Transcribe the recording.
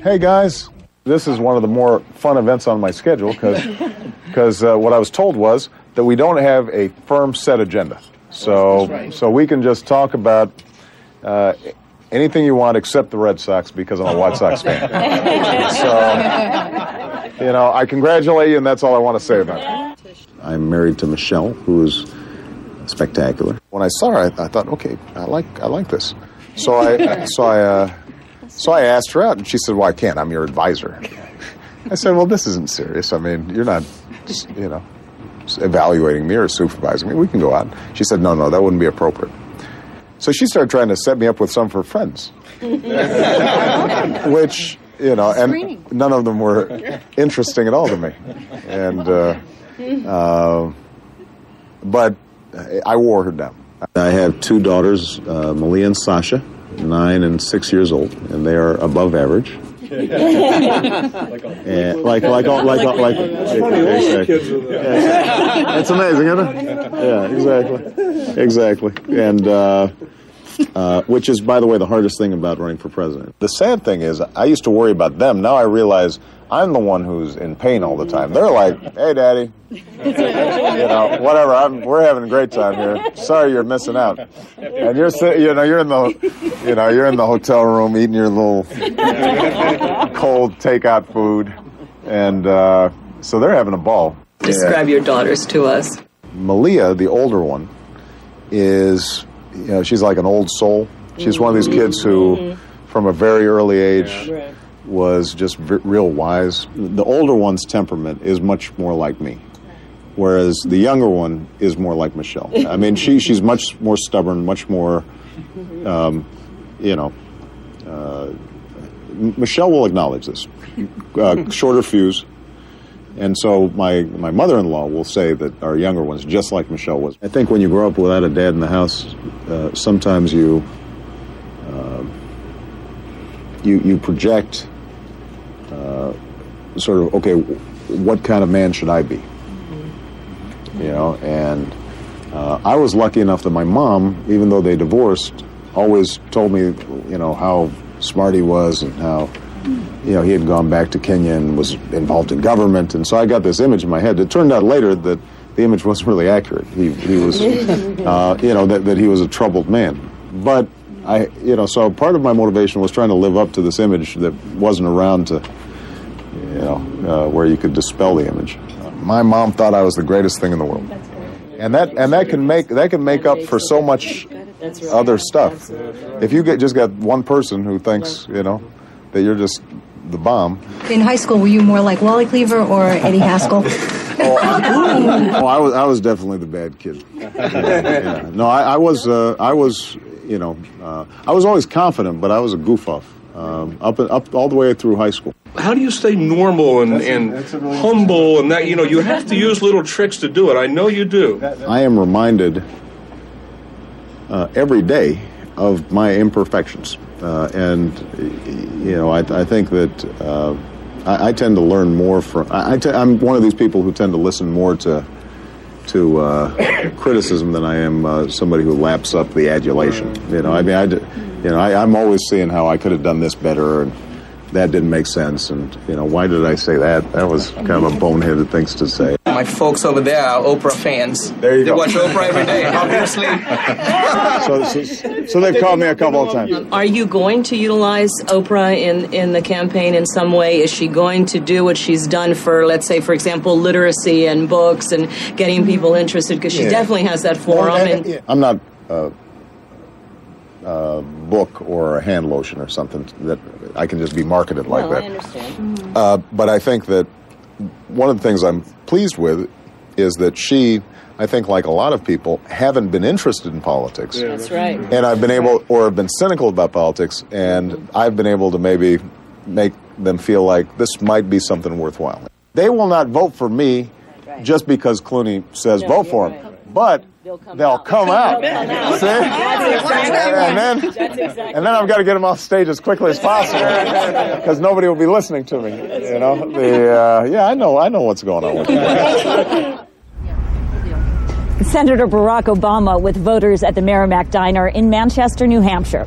hey guys, this is one of the more fun events on my schedule because what I was told was that we don't have a firm set agenda. So we can just talk about anything you want except the Red Sox because I'm a White Sox fan. So, you know, I congratulate you, and that's all I want to say about it. I'm married to Michelle, who is spectacular. When I saw her, I thought, okay, I like this. So I asked her out, and she said, well, I can't. I'm your advisor. I said, well, this isn't serious. I mean, you're not, you know, evaluating me or supervising me. We can go out. She said, no, that wouldn't be appropriate. So she started trying to set me up with some of her friends, which, you know, and none of them were interesting at all to me. And but I wore her down. I have two daughters, Malia and Sasha, 9 and 6 years old, and they are above average. And like it's amazing, isn't it? Yeah, exactly. And which is, by the way, the hardest thing about running for president. The sad thing is, I used to worry about them. Now I realize I'm the one who's in pain all the time. They're like, "Hey, Daddy, you know, whatever. We're having a great time here. Sorry, you're missing out." And you're in the hotel room eating your little cold takeout food, and so they're having a ball. Describe your daughters to us. Malia, the older one, is, you know, she's like an old soul. She's one of these kids who, from a very early age, was just real wise. The older one's temperament is much more like me, whereas the younger one is more like Michelle. I mean, she's much more stubborn, much more, Michelle will acknowledge this. Shorter fuse. And so my mother-in-law will say that our younger one's just like Michelle was. I think when you grow up without a dad in the house, sometimes you project sort of, okay, what kind of man should I be? You know, and I was lucky enough that my mom, even though they divorced, always told me, you know, how smart he was and how, you know, he had gone back to Kenya and was involved in government, and so I got this image in my head. It turned out later that the image wasn't really accurate. He was, you know, that he was a troubled man. But so part of my motivation was trying to live up to this image that wasn't around to, you know, where you could dispel the image. My mom thought I was the greatest thing in the world, and that can make up for so much other stuff. If you just got one person who thinks, you know, that you're just the bomb. In high school, were you more like Wally Cleaver or Eddie Haskell? I was definitely the bad kid. Yeah. No, I was, you know, I was always confident, but I was a goof off up all the way through high school. How do you stay normal and humble and that, you know, you have to use little tricks to do it. I know you do. I am reminded every day of my imperfections. And, you know, I think that I tend to learn more from... I'm one of these people who tend to listen more to criticism than I am somebody who laps up the adulation. You know, I mean, I'm always seeing how I could have done this better, and that didn't make sense, and, you know, why did I say that? That was kind of a boneheaded thing to say. My folks over there are Oprah fans. There you go. They watch Oprah every day, obviously. So they've called me a couple of times. Are you going to utilize Oprah in the campaign in some way? Is she going to do what she's done for, let's say, for example, literacy and books and getting people interested? Because she definitely has that forum. I'm not a book or a hand lotion or something that I can just be marketed like that. I understand. But I think that one of the things I'm pleased with is that she, I think like a lot of people, haven't been interested in politics. Yeah. That's right. And I've been able, or have been cynical about politics, and I've been able to maybe make them feel like this might be something worthwhile. They will not vote for me just because Clooney says vote for him. But they'll come out. See? And then I've got to get them off stage as quickly as possible because nobody will be listening to me. You know, I know what's going on with me. Senator Barack Obama with voters at the Merrimack Diner in Manchester, New Hampshire.